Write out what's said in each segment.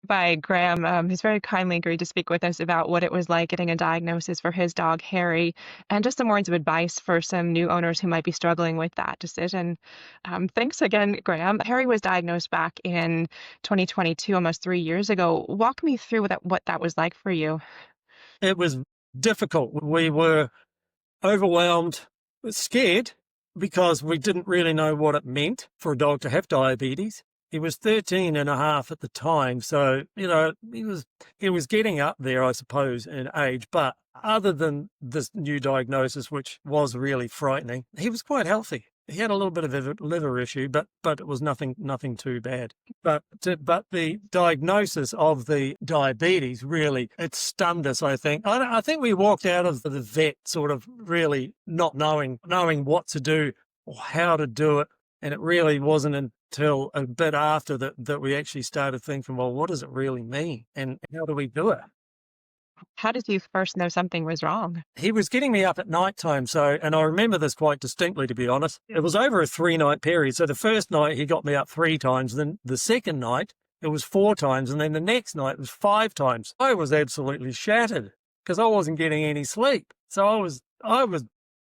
by Graham, who's very kindly agreed to speak with us about what it was like getting a diagnosis for his dog, Harry, and just some words of advice for some new owners who might be struggling with that decision. Thanks again, Graham. Harry was diagnosed back in 2022, almost 3 years ago. Walk me through what that was like for you. It was difficult. We were overwhelmed, scared, because we didn't really know what it meant for a dog to have diabetes. He was 13 and a half at the time. So, he was getting up there, I suppose, in age. But other than this new diagnosis, which was really frightening, he was quite healthy. He had a little bit of a liver issue, but it was nothing too bad. But the diagnosis of the diabetes really, it stunned us, I think. I think we walked out of the vet sort of really not knowing what to do or how to do it. And it really wasn't until a bit after that we actually started thinking, well, what does it really mean? And how do we do it? How did you first know something was wrong? He was getting me up at night time. So, and I remember this quite distinctly, to be honest. It was over a 3-night period. So the first night he got me up 3 times. Then the second night it was 4 times. And then the next night it was 5 times. I was absolutely shattered because I wasn't getting any sleep. So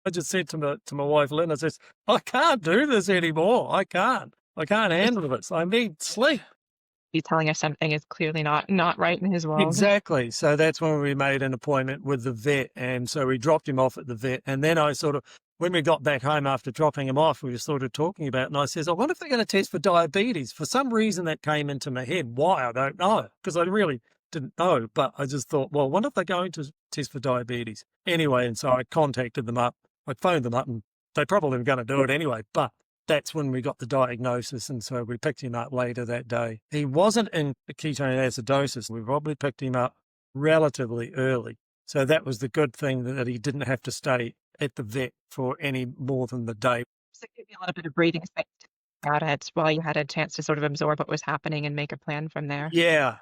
I just said to my wife, Lynn, I says, I can't do this anymore. I can't handle this. I need sleep. He's telling us something is clearly not right in his world. Exactly. So that's when we made an appointment with the vet. And so we dropped him off at the vet. And then when we got back home after dropping him off, we were sort of talking about it. And I says, I wonder if they're going to test for diabetes. For some reason that came into my head. Why? I don't know. Because I really didn't know. But I just thought, well, I wonder if they're going to test for diabetes. Anyway, and so I contacted them up. I phoned them up and they probably were going to do it anyway. But that's when we got the diagnosis, and so we picked him up later that day. He wasn't in ketone acidosis. We probably picked him up relatively early. So that was the good thing, that he didn't have to stay at the vet for any more than the day. So give you a little bit of breathing space about it while you had a chance to sort of absorb what was happening and make a plan from there. Yeah.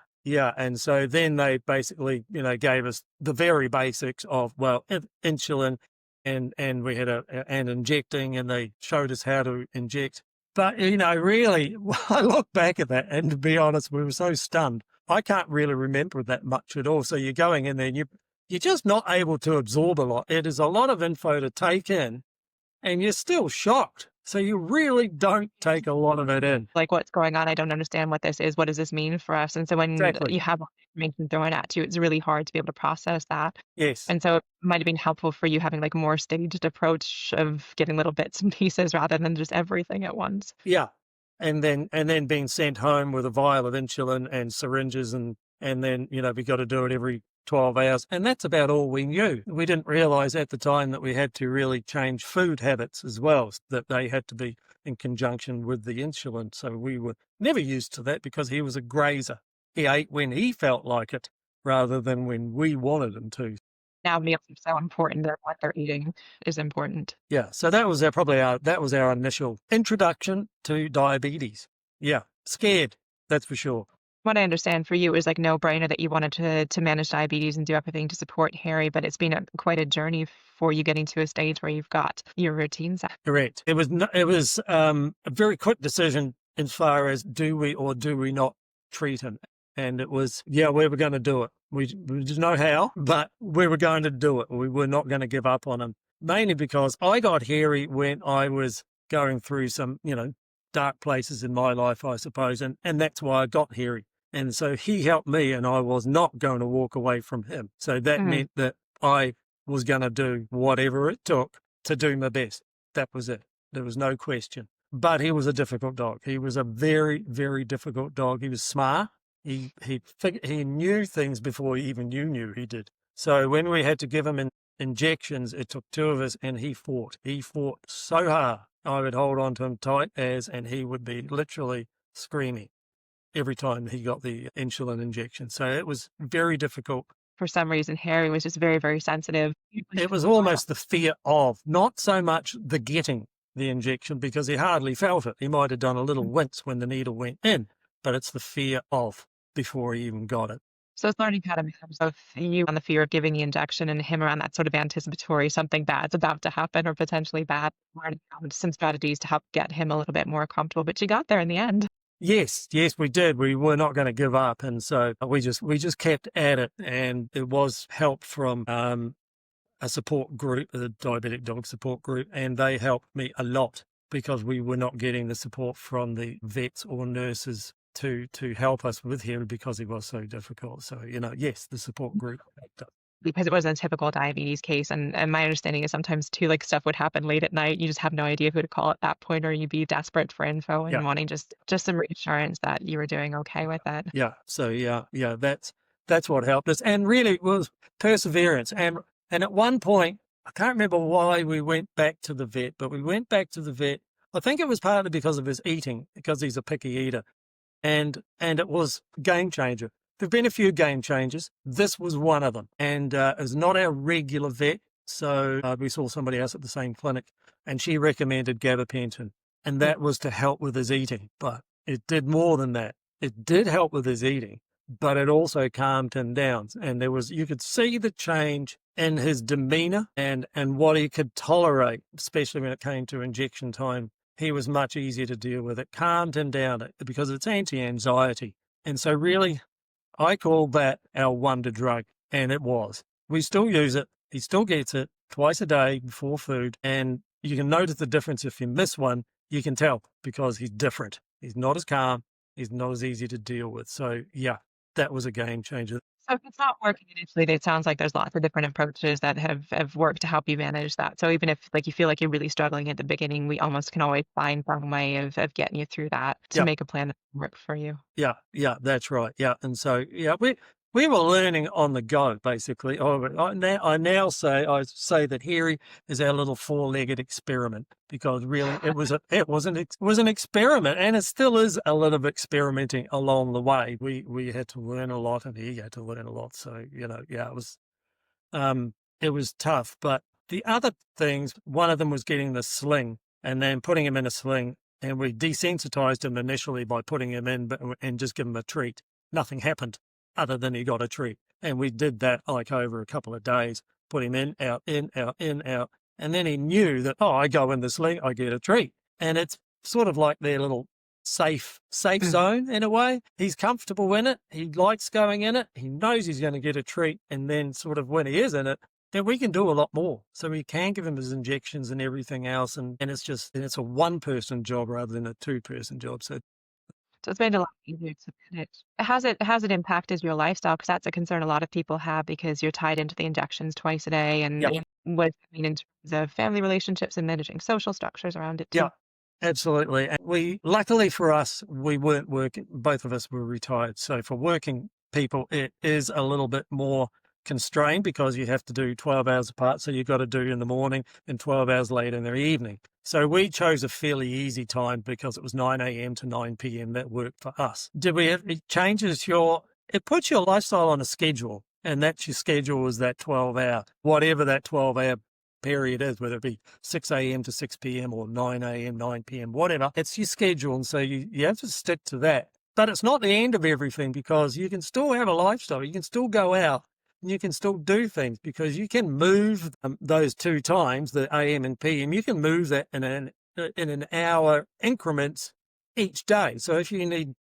And so then they basically, gave us the very basics of, well, insulin, and we had and injecting, and they showed us how to inject. But, really, I look back at that, and to be honest, we were so stunned. I can't really remember that much at all. So you're going in there and you're just not able to absorb a lot. It is a lot of info to take in, and you're still shocked. So you really don't take a lot of it in. Like, what's going on? I don't understand what this is. What does this mean for us? And so when Exactly. you have all the information thrown at you, it's really hard to be able to process that. Yes. And so it might have been helpful for you having like a more staged approach of getting little bits and pieces rather than just everything at once. Yeah. And then being sent home with a vial of insulin and syringes, and then, we got to do it every 12 hours. And that's about all we knew. We didn't realize at the time that we had to really change food habits as well, that they had to be in conjunction with the insulin. So we were never used to that because he was a grazer. He ate when he felt like it rather than when we wanted him to. Now meals are so important that what they're eating is important. Yeah. So that was our initial introduction to diabetes. Yeah. Scared. That's for sure. What I understand for you is like no brainer that you wanted to manage diabetes and do everything to support Harry, but it's been quite a journey for you getting to a stage where you've got your routines. Correct. It was a very quick decision as far as do we or do we not treat him. And it was, we were going to do it. We didn't know how, but we were going to do it. We were not going to give up on him, mainly because I got Harry when I was going through some, dark places in my life, I suppose. And that's why I got Harry. And so he helped me, and I was not going to walk away from him. So that meant that I was going to do whatever it took to do my best. That was it. There was no question. But he was a difficult dog. He was a very, very difficult dog. He was smart. He knew things before even you knew he did. So when we had to give him injections, it took 2 of us, and he fought. He fought so hard. I would hold on to him tight and he would be literally screaming every time he got the insulin injection. So it was very difficult. For some reason, Harry was just very, very sensitive. It was almost the fear of, not so much the getting the injection, because he hardly felt it. He might have done a little wince when the needle went in, but it's the fear of before he even got it. So it's learning how to manage both you on the fear of giving the injection and him around that sort of anticipatory something bad's about to happen or potentially bad. Learning some strategies to help get him a little bit more comfortable, but you got there in the end. Yes, yes, we did. We were not going to give up, and so we just kept at it, and it was help from a support group, a diabetic dog support group, and they helped me a lot because we were not getting the support from the vets or nurses to help us with him because he was so difficult. So, yes, the support group helped us. Because it wasn't a typical diabetes case, and my understanding is sometimes too, like, stuff would happen late at night, you just have no idea who to call at that point, or you'd be desperate for info Yeah, and wanting just some reassurance that you were doing okay with it. yeah. So yeah, that's what helped us, and really it was perseverance. And at one point, I can't remember why we went back to the vet, but we went back to the vet. I think it was partly because of his eating, because he's a picky eater. And it was a game changer. There've been a few game changers. This was one of them, and it's not our regular vet. So we saw somebody else at the same clinic, and she recommended gabapentin, and that was to help with his eating. But it did more than that. It did help with his eating, but it also calmed him down, and you could see the change in his demeanor and what he could tolerate, especially when it came to injection time. He was much easier to deal with. It calmed him down because it's anti-anxiety. And so really, I call that our wonder drug, and it was. We still use it. He still gets it twice a day before food, and you can notice the difference. If you miss one, you can tell because he's different. He's not as calm. He's not as easy to deal with. So yeah, that was a game changer. So if it's not working initially, it sounds like there's lots of different approaches that have worked to help you manage that. So even if, like, you feel like you're really struggling at the beginning, we almost can always find some way of getting you through that to Yeah. make a plan that work for you. Yeah, that's right. Yeah, and so yeah, we were learning on the go basically. I say that Harry is our little four-legged experiment because really it was an experiment, and it still is a lot of experimenting along the way. We had to learn a lot, and he had to learn a lot. So yeah, it was tough. But the other things, one of them was getting the sling and then putting him in a sling. And we desensitized him initially by putting him in and just give him a treat. Nothing happened other than he got a treat. And we did that like over a couple of days, put him in, out, in, out, in, out. And then he knew that, oh, I go in the sling, I get a treat. And it's sort of like their little safe zone in a way. He's comfortable in it. He likes going in it. He knows he's going to get a treat. And then sort of when he is in it, then we can do a lot more. So we can give him his injections and everything else. And it's a one-person job rather than a two-person job. So So it's made it a lot easier to manage. Has it impacted your lifestyle? Because that's a concern a lot of people have because you're tied into the injections twice a day, and yeah, what does it mean in terms of family relationships and managing social structures around it yeah, too? absolutely. And luckily for us, we weren't working. Both of us were retired. So for working people, it is a little bit more constrained because you have to do 12 hours apart. So you've got to do in the morning and 12 hours later in the evening. So we chose a fairly easy time because it was 9 a.m. to 9 p.m. That worked for us. It puts your lifestyle on a schedule, and that's your schedule is that 12-hour, whatever that 12-hour period is, whether it be 6 a.m. to 6 p.m. or 9 a.m., 9 p.m., whatever. It's your schedule, and so you have to stick to that. But it's not the end of everything because you can still have a lifestyle. You can still go out and you can still do things because you can move those two times, the AM and PM, you can move that in an hour increments each day. So if you need,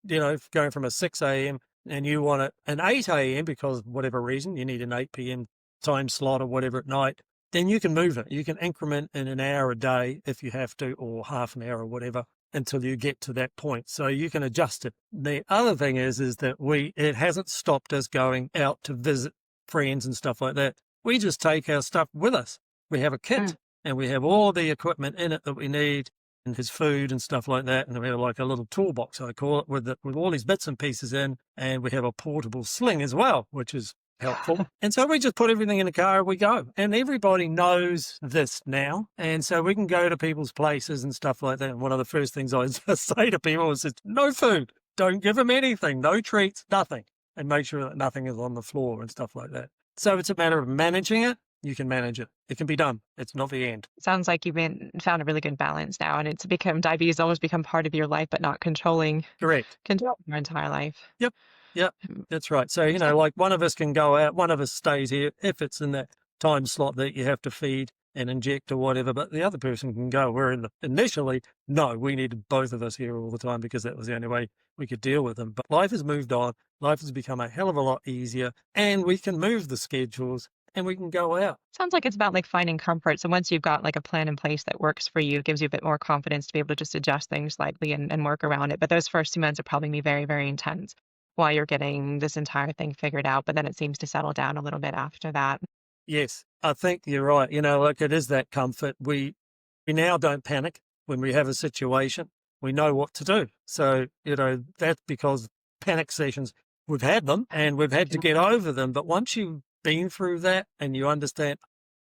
going from a 6 a.m. and you want an 8 a.m. because whatever reason, you need an 8 p.m. time slot or whatever at night, then you can move it. You can increment in an hour a day if you have to, or half an hour or whatever, until you get to that point. So you can adjust it. The other thing is that it hasn't stopped us going out to visit friends and stuff like that. We just take our stuff with us. We have a kit and we have all the equipment in it that we need and his food and stuff like that. And we have like a little toolbox, I call it, with all these bits and pieces in. And we have a portable sling as well, which is helpful. And so we just put everything in the car and we go. And everybody knows this now. And so we can go to people's places and stuff like that. And one of the first things I say to people is no food. Don't give them anything. No treats, nothing. And make sure that nothing is on the floor and stuff like that. So it's a matter of managing it. You can manage it. It can be done. It's not the end. Sounds like you've found a really good balance now, and diabetes always become part of your life, but not controlling Correct. your entire life. Yep. That's right. So, like one of us can go out, one of us stays here if it's in that time slot that you have to feed. and inject or whatever, but the other person can go. Where initially, no, we needed both of us here all the time because that was the only way we could deal with them. But life has moved on. Life has become a hell of a lot easier, and we can move the schedules and we can go out. Sounds like it's about, like, finding comfort, so once you've got, like, a plan in place that works for you, it gives you a bit more confidence to be able to just adjust things slightly and work around it, but those first 2 months are probably gonna be very, very intense while you're getting this entire thing figured out, but then it seems to settle down a little bit after that. Yes, I think you're right. Like it is that comfort. We now don't panic when we have a situation. We know what to do. So, that's because panic sessions, we've had them and we've had to get over them. But once you've been through that and you understand,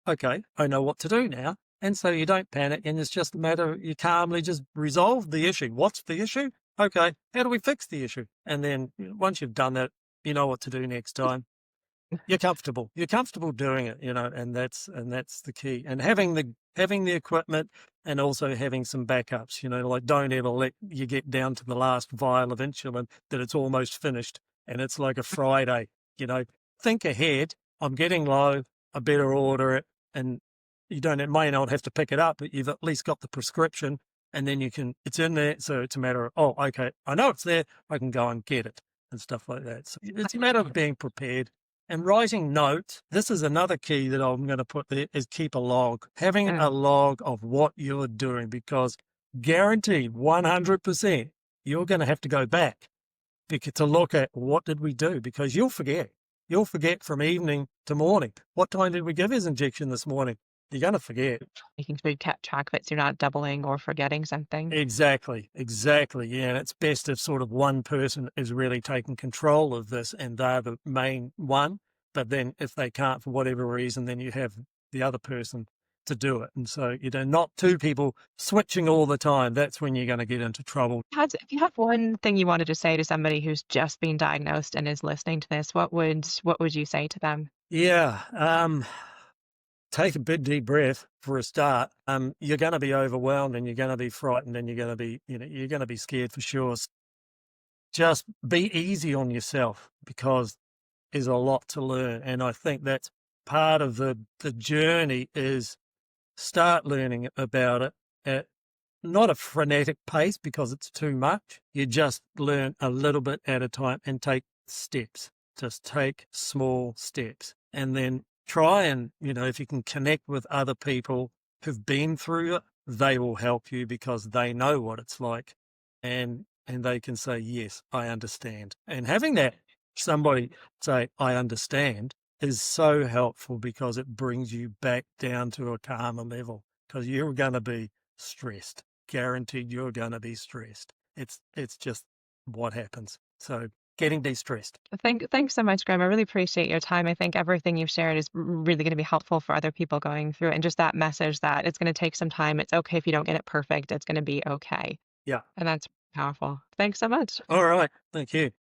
okay, I know what to do now. And so you don't panic and it's just a matter, you calmly just resolve the issue. What's the issue? Okay, how do we fix the issue? And then once you've done that, you know what to do next time. You're comfortable. You're comfortable doing it, and that's the key. And having the equipment and also having some backups, like don't ever let you get down to the last vial of insulin that it's almost finished and it's like a Friday, you know. Think ahead. I'm getting low, I better order it. And it may not have to pick it up, but you've at least got the prescription and then it's in there. So it's a matter of, oh, okay, I know it's there, I can go and get it and stuff like that. So it's a matter of being prepared and writing notes. This is another key that I'm going to put there is keep a log. Having a log of what you're doing, because guaranteed 100% you're going to have to go back to look at what did we do, because you'll forget. You'll forget from evening to morning. What time did we give his injection this morning? You're going to forget. Making sure you kept track of it so you're not doubling or forgetting something. Exactly, exactly. Yeah, and it's best if sort of one person is really taking control of this and they're the main one. But then if they can't for whatever reason, then you have the other person to do it. And so, not two people switching all the time. That's when you're going to get into trouble. If you have one thing you wanted to say to somebody who's just been diagnosed and is listening to this, what would you say to them? Yeah. Take a big deep breath for a start. You're going to be overwhelmed and you're going to be frightened and you're going to be, you're going to be scared for sure. Just be easy on yourself because there's a lot to learn. And I think that's part of the journey is start learning about it at not a frenetic pace because it's too much. You just learn a little bit at a time and take steps. Just take small steps and then try and, if you can connect with other people who've been through it, they will help you because they know what it's like and they can say, yes, I understand. And having that somebody say, I understand is so helpful because it brings you back down to a calmer level because you're going to be stressed. Guaranteed you're going to be stressed. It's just what happens. So getting de-stressed. Thanks so much, Graham. I really appreciate your time. I think everything you've shared is really going to be helpful for other people going through it. And just that message that it's going to take some time. It's okay if you don't get it perfect. It's going to be okay. Yeah. And that's powerful. Thanks so much. All right. Thank you.